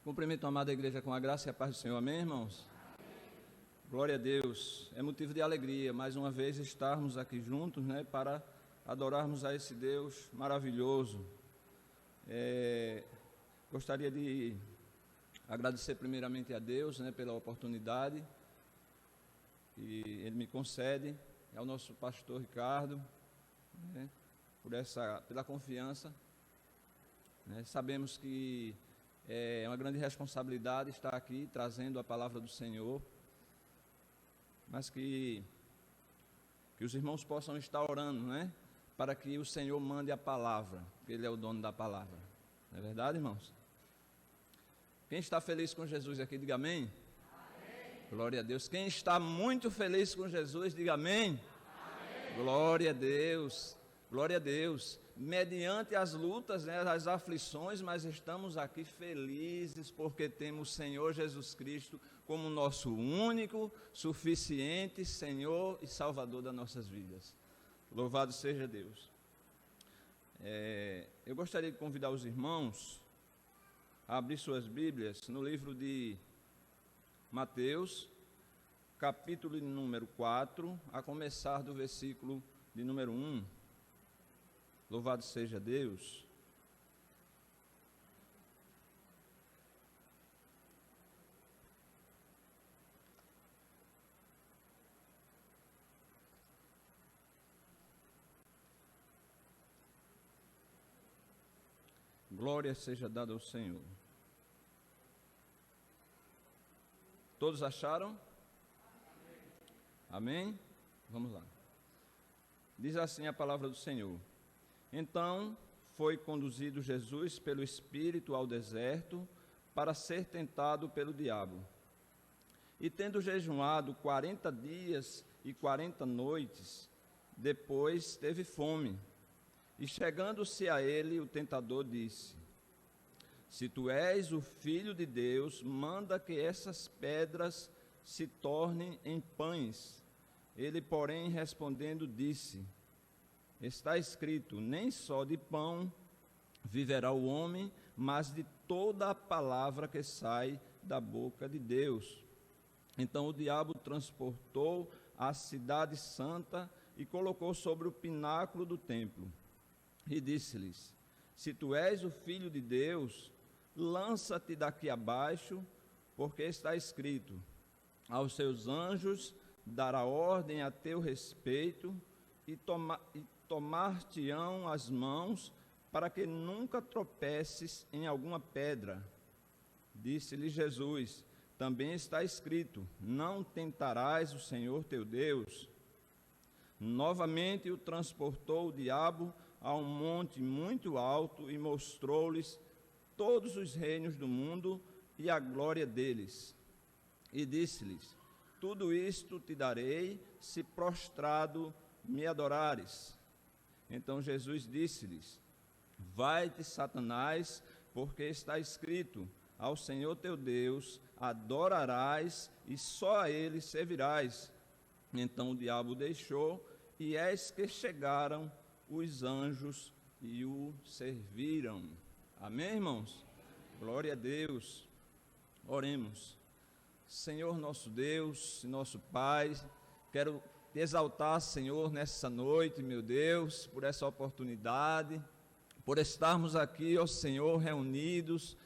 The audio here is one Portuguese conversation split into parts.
Cumprimento a amada igreja com a graça e a paz do Senhor, amém, irmãos? Glória a Deus, é motivo de alegria, mais uma vez, estarmos aqui juntos, né, para adorarmos a esse Deus maravilhoso. Gostaria de agradecer primeiramente a Deus, né, pela oportunidade que Ele me concede, ao nosso pastor Ricardo, né, pela confiança. Né, sabemos que é uma grande responsabilidade estar aqui trazendo a palavra do Senhor, mas que os irmãos possam estar orando, né? Para que o Senhor mande a palavra, porque Ele é o dono da palavra. Não é verdade, irmãos? Quem está feliz com Jesus aqui, diga amém. Amém. Glória a Deus. Quem está muito feliz com Jesus, diga amém. Amém. Glória a Deus. Glória a Deus. Mediante as lutas, né, as aflições, mas estamos aqui felizes porque temos o Senhor Jesus Cristo como nosso único, suficiente Senhor e Salvador das nossas vidas. Louvado seja Deus. Eu gostaria de convidar os irmãos a abrir suas Bíblias no livro de Mateus, capítulo de número 4, a começar do versículo de número 1. Louvado seja Deus. Glória seja dada ao Senhor. Todos acharam? Amém? Vamos lá. Diz assim a palavra do Senhor. Então foi conduzido Jesus pelo Espírito ao deserto para ser tentado pelo diabo. E tendo jejuado 40 dias e 40 noites, depois teve fome. E chegando-se a ele, o tentador disse: Se tu és o Filho de Deus, manda que essas pedras se tornem em pães. Ele, porém, respondendo, disse: Está escrito, nem só de pão viverá o homem, mas de toda a palavra que sai da boca de Deus. Então o diabo transportou a cidade santa e colocou sobre o pináculo do templo. E disse-lhes: Se tu és o Filho de Deus, lança-te daqui abaixo, porque está escrito, aos seus anjos dará ordem a teu respeito, e tomar-te-ão as mãos, para que nunca tropeces em alguma pedra. Disse-lhe Jesus: Também está escrito, não tentarás o Senhor teu Deus. Novamente o transportou o diabo a um monte muito alto e mostrou-lhes todos os reinos do mundo e a glória deles. E disse-lhes: Tudo isto te darei, se prostrado me adorares. Então Jesus disse-lhes: Vai-te, Satanás, porque está escrito, ao Senhor teu Deus adorarás e só a Ele servirás. Então o diabo deixou, e eis que chegaram os anjos e o serviram. Amém, irmãos? Glória a Deus. Oremos. Senhor nosso Deus, nosso Pai, quero te exaltar, Senhor, nessa noite, meu Deus, por essa oportunidade, por estarmos aqui, ó Senhor, reunidos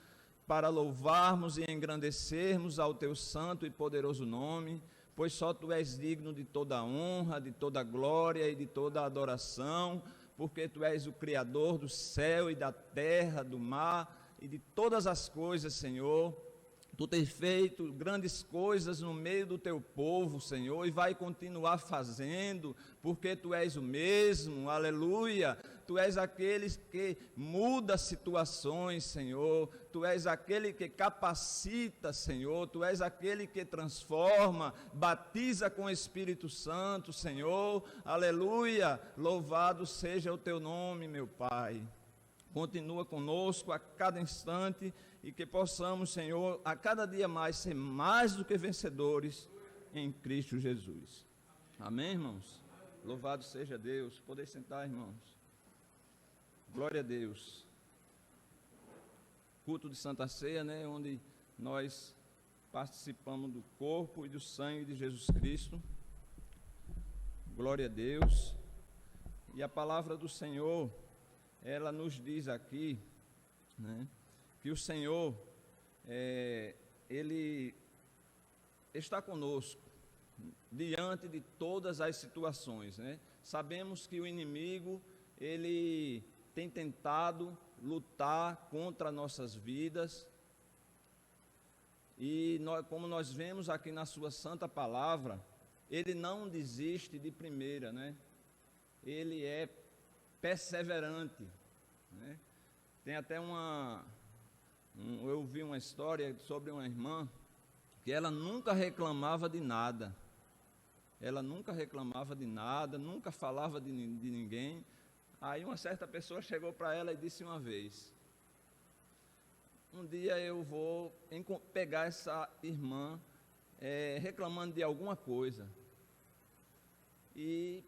para louvarmos e engrandecermos ao teu santo e poderoso nome, pois só tu és digno de toda a honra, de toda a glória e de toda a adoração, porque tu és o Criador do céu e da terra, do mar e de todas as coisas, Senhor. Tu tens feito grandes coisas no meio do teu povo, Senhor, e vai continuar fazendo, porque tu és o mesmo, aleluia. Tu és aquele que muda situações, Senhor. Tu és aquele que capacita, Senhor. Tu és aquele que transforma, batiza com o Espírito Santo, Senhor, aleluia. Louvado seja o teu nome, meu Pai. Continua conosco a cada instante e que possamos, Senhor, a cada dia mais ser mais do que vencedores em Cristo Jesus. Amém, irmãos? Louvado seja Deus. Poder sentar, irmãos. Glória a Deus. culto de Santa Ceia, né, onde nós participamos do corpo e do sangue de Jesus Cristo. Glória a Deus. E a palavra do Senhor, ela nos diz aqui, né, que o Senhor, Ele está conosco diante de todas as situações, né? Sabemos que o inimigo, ele tem tentado lutar contra nossas vidas, e nós, como nós vemos aqui na sua santa palavra, ele não desiste de primeira, né? Ele é perseverante, né? Tem até eu vi uma história sobre uma irmã que ela nunca reclamava de nada. Ela nunca reclamava de nada, nunca falava de ninguém. Aí uma certa pessoa chegou para ela e disse uma vez: um dia eu vou pegar essa irmã reclamando de alguma coisa. E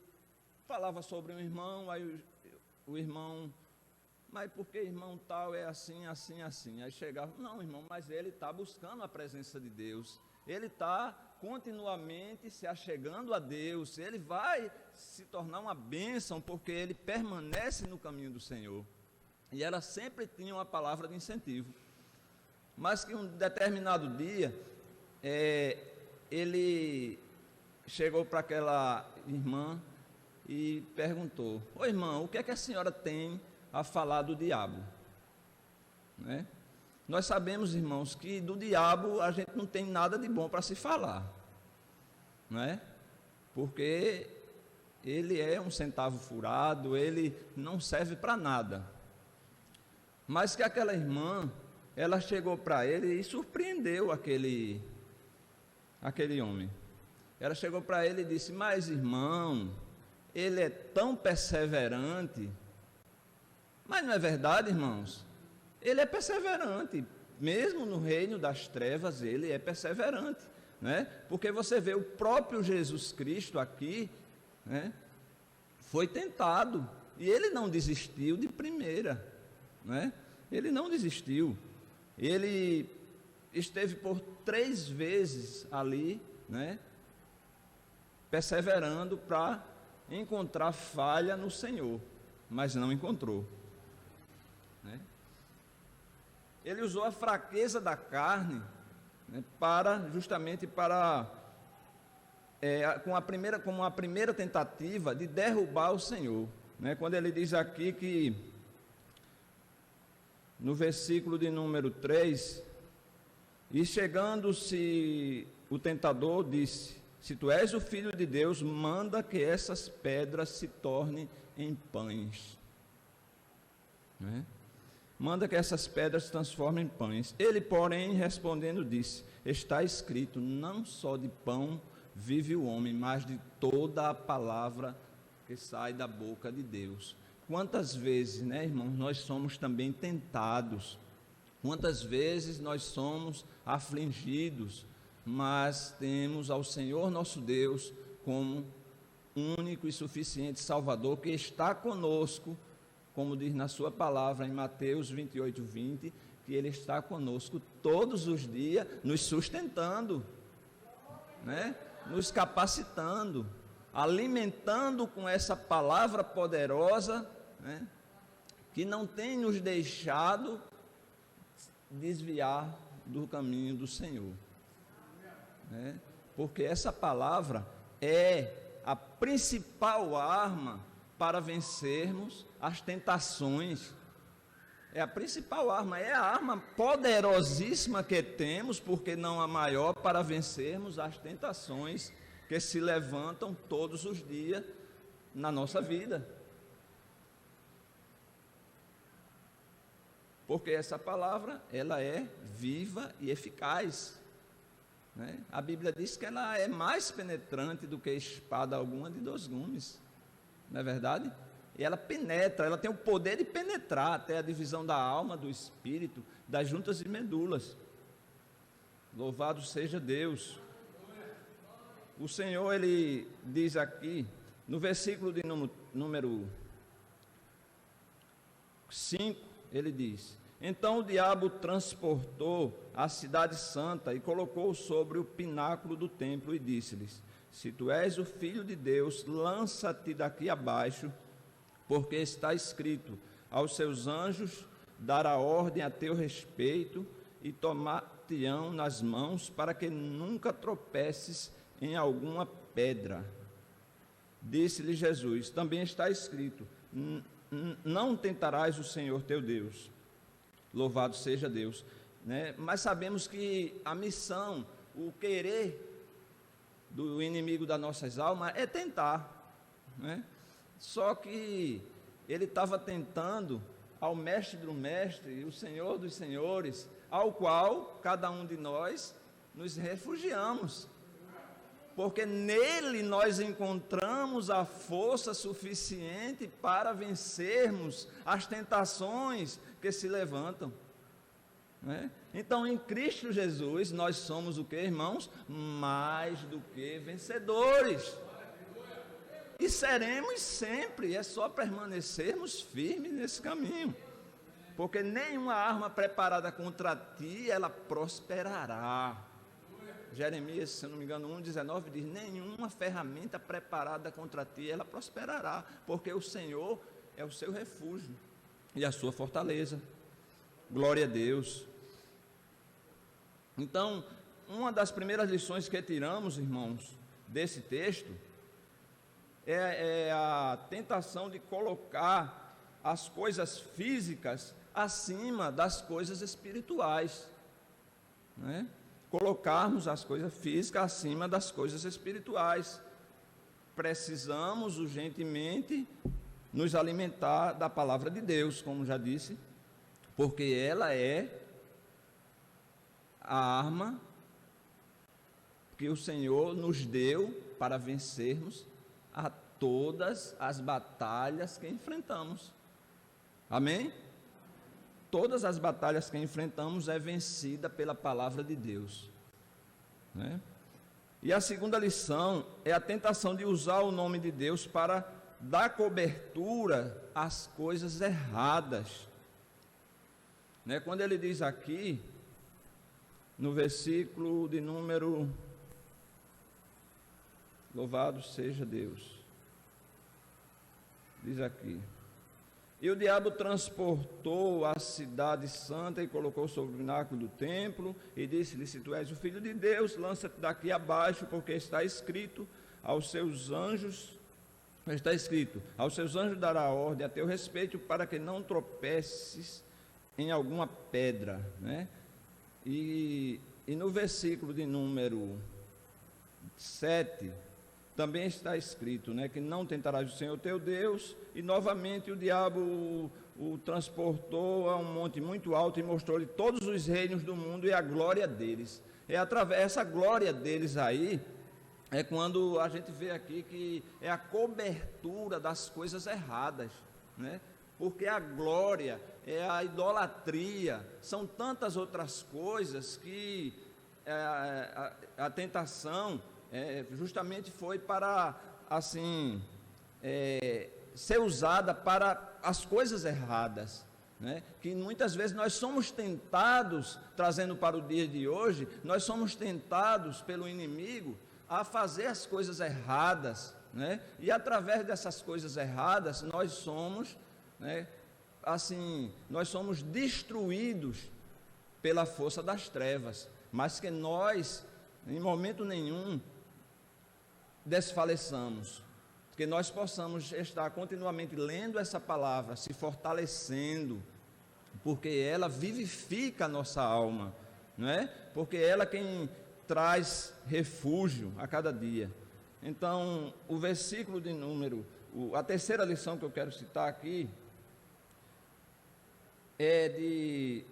falava sobre um irmão, aí o irmão, mas por que irmão tal é assim, assim, assim? Aí chegava, não irmão, mas ele está buscando a presença de Deus, ele está continuamente se achegando a Deus, ele vai se tornar uma bênção, porque ele permanece no caminho do Senhor. E ela sempre tinha uma palavra de incentivo. Mas que um determinado dia, ele chegou para aquela irmã e perguntou: ô irmã, o que é que a senhora tem a falar do diabo? Né? Nós sabemos, irmãos, que do diabo a gente não tem nada de bom para se falar, não é? Porque ele é um centavo furado, ele não serve para nada. Mas que aquela irmã, ela chegou para ele e surpreendeu aquele homem. Ela chegou para ele e disse: mas irmão, ele é tão perseverante. Mas não é verdade, irmãos? Ele é perseverante, mesmo no reino das trevas, ele é perseverante, né? Porque você vê o próprio Jesus Cristo aqui, né? Foi tentado, e ele não desistiu de primeira, né? Ele não desistiu, ele esteve por 3 vezes ali, né? Perseverando para encontrar falha no Senhor, mas não encontrou, né? Ele usou a fraqueza da carne, né, justamente como a primeira tentativa de derrubar o Senhor, né? Quando ele diz aqui que no versículo de número 3, e chegando-se o tentador disse: se tu és o Filho de Deus, manda que essas pedras se tornem em pães, né? Manda que essas pedras se transformem em pães. Ele, porém, respondendo, disse: está escrito, não só de pão vive o homem, mas de toda a palavra que sai da boca de Deus. Quantas vezes, né, irmãos, nós somos também tentados, quantas vezes nós somos afligidos, mas temos ao Senhor nosso Deus como único e suficiente Salvador, que está conosco, como diz na sua palavra em Mateus 28:20, que Ele está conosco todos os dias, nos sustentando, né? Nos capacitando, alimentando com essa palavra poderosa, né? Que não tem nos deixado desviar do caminho do Senhor, né? Porque essa palavra é a principal arma para vencermos as tentações. É a principal arma, é a arma poderosíssima que temos, porque não a maior, para vencermos as tentações que se levantam todos os dias na nossa vida. Porque essa palavra, ela é viva e eficaz, né? A Bíblia diz que ela é mais penetrante do que espada alguma de 2 gumes, não é verdade? E ela penetra, ela tem o poder de penetrar até a divisão da alma, do espírito, das juntas e medulas. Louvado seja Deus. O Senhor, Ele diz aqui, no versículo de número 5, Ele diz: Então o diabo transportou a cidade santa e colocou sobre o pináculo do templo e disse-lhes: se tu és o Filho de Deus, lança-te daqui abaixo, porque está escrito: aos seus anjos dará ordem a teu respeito e tomar-te-ão nas mãos para que nunca tropeces em alguma pedra. Disse-lhe Jesus: também está escrito: não tentarás o Senhor teu Deus. Louvado seja Deus, né? Mas sabemos que a missão, o querer do inimigo das nossas almas é tentar, né? Só que ele estava tentando ao mestre do mestre, o Senhor dos senhores, ao qual cada um de nós nos refugiamos, porque nele nós encontramos a força suficiente para vencermos as tentações que se levantam, né? Então, em Cristo Jesus, nós somos o que, irmãos? Mais do que vencedores. E seremos sempre, é só permanecermos firmes nesse caminho. Porque nenhuma arma preparada contra ti, ela prosperará. Jeremias, se não me engano, 1,19 diz: nenhuma ferramenta preparada contra ti, ela prosperará. Porque o Senhor é o seu refúgio e a sua fortaleza. Glória a Deus. Então, uma das primeiras lições que tiramos, irmãos, desse texto, é a tentação de colocar as coisas físicas acima das coisas espirituais, né? Colocarmos as coisas físicas acima das coisas espirituais. Precisamos urgentemente nos alimentar da palavra de Deus, como já disse, porque ela é a arma que o Senhor nos deu para vencermos a todas as batalhas que enfrentamos. Amém? Todas as batalhas que enfrentamos é vencida pela palavra de Deus, né? E a segunda lição é a tentação de usar o nome de Deus para dar cobertura às coisas erradas, né? Quando ele diz aqui, no versículo de número, louvado seja Deus, diz aqui: e o diabo transportou a cidade santa e colocou sobre o pináculo do templo, e disse-lhe: se tu és o Filho de Deus, lança-te daqui abaixo, porque está escrito: aos seus anjos dará ordem a teu respeito, para que não tropeces em alguma pedra, né? E no versículo de número 7, também está escrito, né, que não tentarás o Senhor teu Deus. E novamente o diabo o transportou a um monte muito alto e mostrou-lhe todos os reinos do mundo e a glória deles. É através dessa glória deles aí, é quando a gente vê aqui que é a cobertura das coisas erradas, né? Porque a glória, é a idolatria, são tantas outras coisas que a tentação justamente foi para, assim, ser usada para as coisas erradas, né? Que muitas vezes nós somos tentados, trazendo para o dia de hoje, nós somos tentados pelo inimigo a fazer as coisas erradas, né? E através dessas coisas erradas, nós somos, né, assim, nós somos destruídos pela força das trevas, mas que nós, em momento nenhum, desfaleçamos, que nós possamos estar continuamente lendo essa palavra, se fortalecendo, porque ela vivifica a nossa alma, não é? Porque ela é quem traz refúgio a cada dia. Então, o versículo de número, a terceira lição que eu quero citar aqui, é de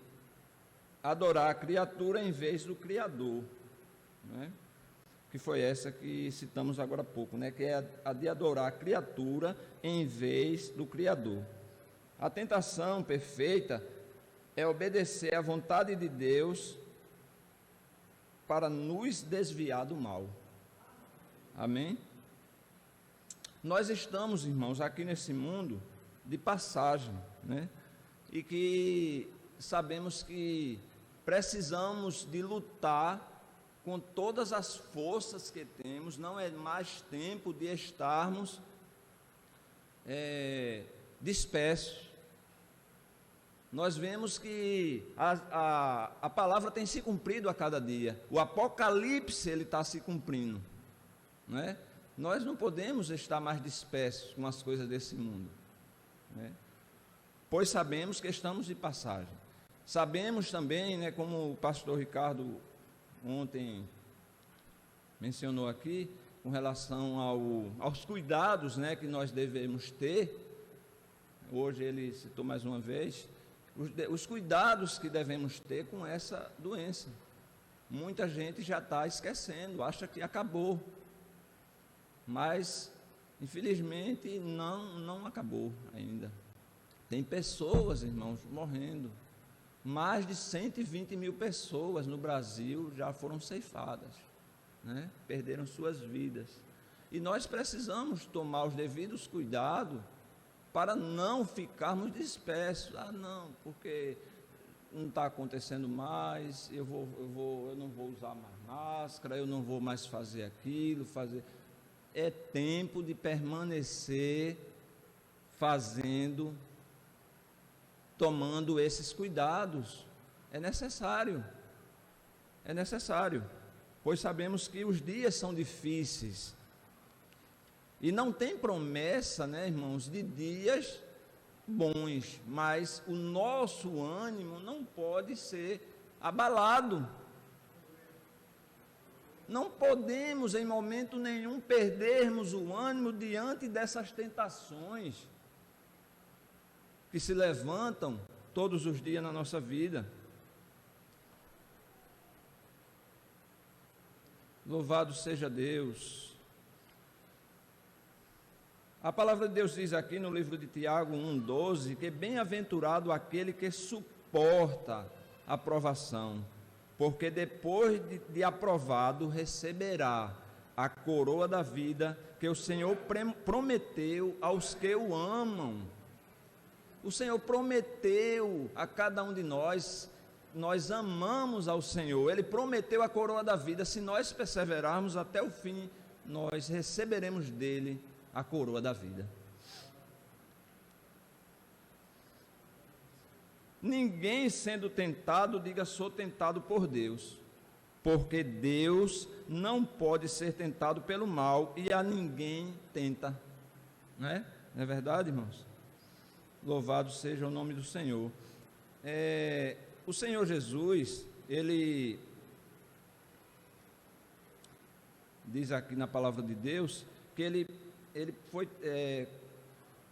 adorar a criatura em vez do Criador, né? Que foi essa que citamos agora há pouco, né? Que é a de adorar a criatura em vez do Criador. A tentação perfeita é obedecer à vontade de Deus para nos desviar do mal. Amém? Nós estamos, irmãos, aqui nesse mundo de passagem, né? E que sabemos que precisamos de lutar com todas as forças que temos. Não é mais tempo de estarmos dispersos. Nós vemos que a palavra tem se cumprido a cada dia. O Apocalipse ele está se cumprindo, né? Nós não podemos estar mais dispersos com as coisas desse mundo, né? Pois sabemos que estamos de passagem. Sabemos também, né, como o pastor Ricardo ontem mencionou aqui, com relação aos cuidados, né, que nós devemos ter. Hoje ele citou mais uma vez os cuidados que devemos ter com essa doença. Muita gente já está esquecendo, acha que acabou, mas infelizmente não acabou ainda. Tem pessoas, irmãos, morrendo. Mais de 120 mil pessoas no Brasil já foram ceifadas, né? Perderam suas vidas. E nós precisamos tomar os devidos cuidados para não ficarmos dispersos. Não, porque não está acontecendo mais, eu não vou usar mais máscara, eu não vou mais fazer aquilo, É tempo de permanecer tomando esses cuidados. É necessário, pois sabemos que os dias são difíceis, e não tem promessa, né, irmãos, de dias bons, mas o nosso ânimo não pode ser abalado. Não podemos em momento nenhum perdermos o ânimo diante dessas tentações que se levantam todos os dias na nossa vida. Louvado seja Deus. A palavra de Deus diz aqui no livro de Tiago 1,12, que bem-aventurado aquele que suporta a provação, porque depois de aprovado receberá a coroa da vida que o Senhor prometeu aos que o amam. O Senhor prometeu a cada um de nós amamos ao Senhor, Ele prometeu a coroa da vida. Se nós perseverarmos até o fim, nós receberemos dele a coroa da vida. Ninguém sendo tentado, diga: sou tentado por Deus, porque Deus não pode ser tentado pelo mal, e a ninguém tenta, não é verdade, irmãos? Louvado seja o nome do Senhor. O Senhor Jesus, Ele diz aqui na palavra de Deus, que Ele foi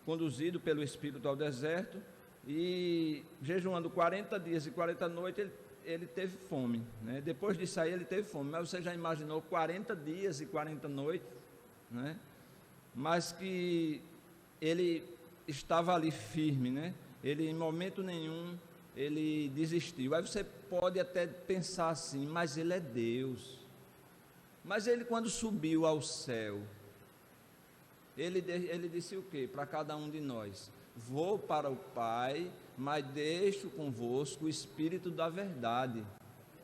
conduzido pelo Espírito ao deserto, e jejuando 40 dias e 40 noites, ele teve fome, né? Depois de sair ele teve fome, mas você já imaginou 40 dias e 40 noites, né? Mas que ele estava ali firme, né? Ele em momento nenhum ele desistiu. Aí você pode até pensar assim, mas ele é Deus. Mas ele, quando subiu ao céu, ele disse o quê? Para cada um de nós: vou para o Pai, mas deixo convosco o Espírito da verdade,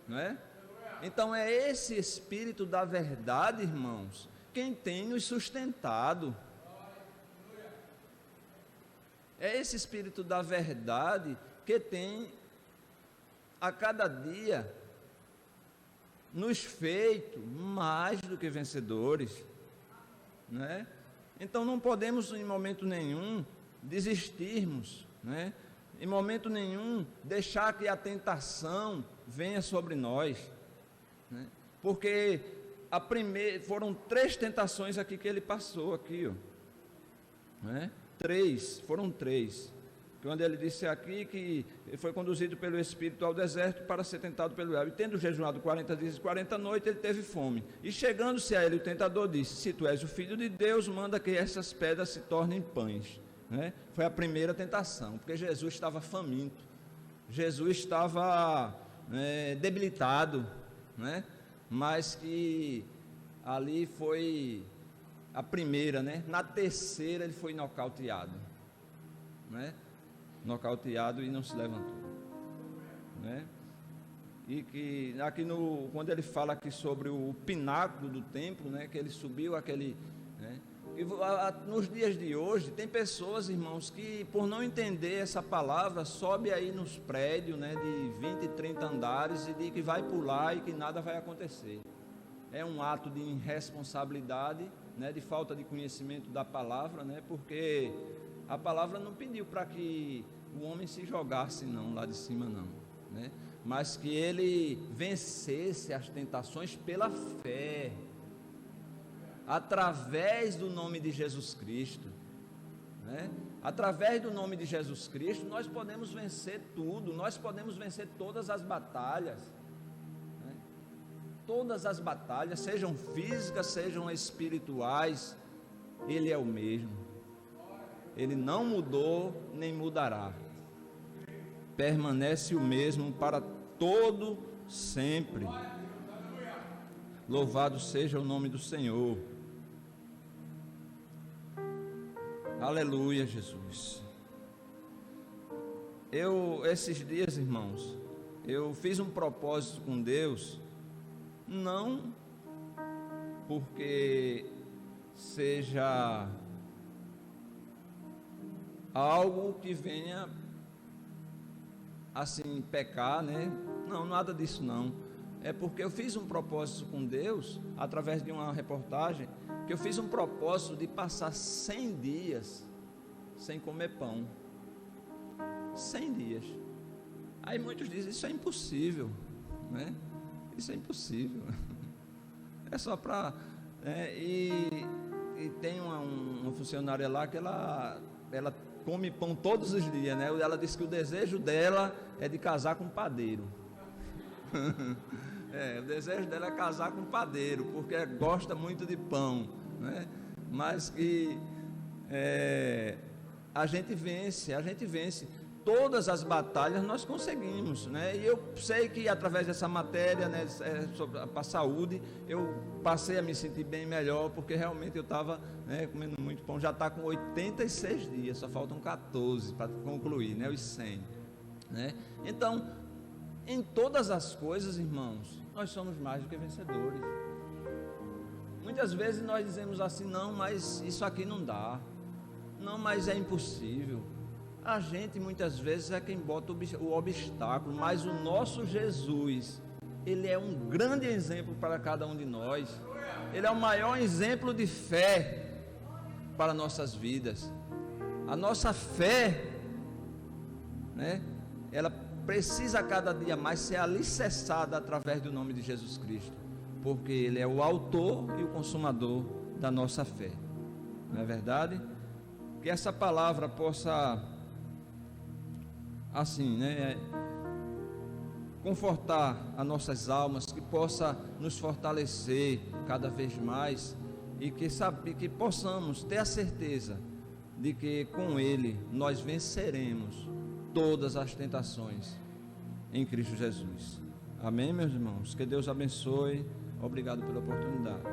não é? Então é esse Espírito da verdade, irmãos, quem tem nos sustentado. É esse Espírito da verdade que tem a cada dia nos feito mais do que vencedores, né? Então não podemos em momento nenhum desistirmos, né? Em momento nenhum deixar que a tentação venha sobre nós, né? Porque foram 3 tentações aqui que ele passou aqui, ó, né? Foram três. Quando ele disse aqui que foi conduzido pelo Espírito ao deserto para ser tentado pelo diabo, e tendo jejuado 40 dias e 40 noites, ele teve fome. E chegando-se a ele, o tentador disse: se tu és o Filho de Deus, manda que essas pedras se tornem pães, né? Foi a primeira tentação, porque Jesus estava faminto, Jesus estava debilitado, né? Mas que ali foi a primeira, né? Na terceira ele foi nocauteado, né? Nocauteado e não se levantou. né? E que aqui quando ele fala aqui sobre o pináculo do templo, né, que ele subiu aquele, né, e nos dias de hoje tem pessoas, irmãos, que por não entender essa palavra sobe aí nos prédios, né, de 20 e 30 andares e diz que vai pular e que nada vai acontecer. É um ato de irresponsabilidade, né, de falta de conhecimento da palavra, né, porque a palavra não pediu para que o homem se jogasse não lá de cima não, né, mas que ele vencesse as tentações pela fé, através do nome de Jesus Cristo, né? Através do nome de Jesus Cristo nós podemos vencer tudo, nós podemos vencer todas as batalhas, né? Todas as batalhas, sejam físicas, sejam espirituais, Ele é o mesmo, Ele não mudou nem mudará, permanece o mesmo para todo sempre. Louvado seja o nome do Senhor. Aleluia, Jesus. Esses dias, irmãos, eu fiz um propósito com Deus, não porque seja algo que venha assim pecar, né? Não, nada disso não. É porque eu fiz um propósito com Deus, através de uma reportagem, que eu fiz um propósito de passar 100 dias sem comer pão. 100 dias. Aí muitos dizem, isso é impossível, né? Isso é impossível. É só para... e tem uma funcionária lá que ela come pão todos os dias, né? Ela disse que o desejo dela é de casar com um padeiro. O desejo dela é casar com um padeiro, porque gosta muito de pão, né? Mas que a gente vence todas as batalhas, nós conseguimos, né? E eu sei que através dessa matéria, né, sobre a saúde, eu passei a me sentir bem melhor, porque realmente eu estava, né, comendo muito pão. Já está com 86 dias, só faltam 14 para concluir, né, os 100, né? Então, em todas as coisas, irmãos, nós somos mais do que vencedores. Muitas vezes nós dizemos assim, não, mas isso aqui não dá, não, mas é impossível. A gente muitas vezes é quem bota o obstáculo, mas o nosso Jesus, Ele é um grande exemplo para cada um de nós. Ele é o maior exemplo de fé para nossas vidas. A nossa fé, né, ela precisa cada dia mais ser alicerçada através do nome de Jesus Cristo, porque Ele é o autor e o consumador da nossa fé. Não é verdade? Que essa palavra possa, assim, né, confortar as nossas almas, que possa nos fortalecer cada vez mais e que possamos ter a certeza de que com Ele nós venceremos todas as tentações em Cristo Jesus. Amém, meus irmãos? Que Deus abençoe. Obrigado pela oportunidade.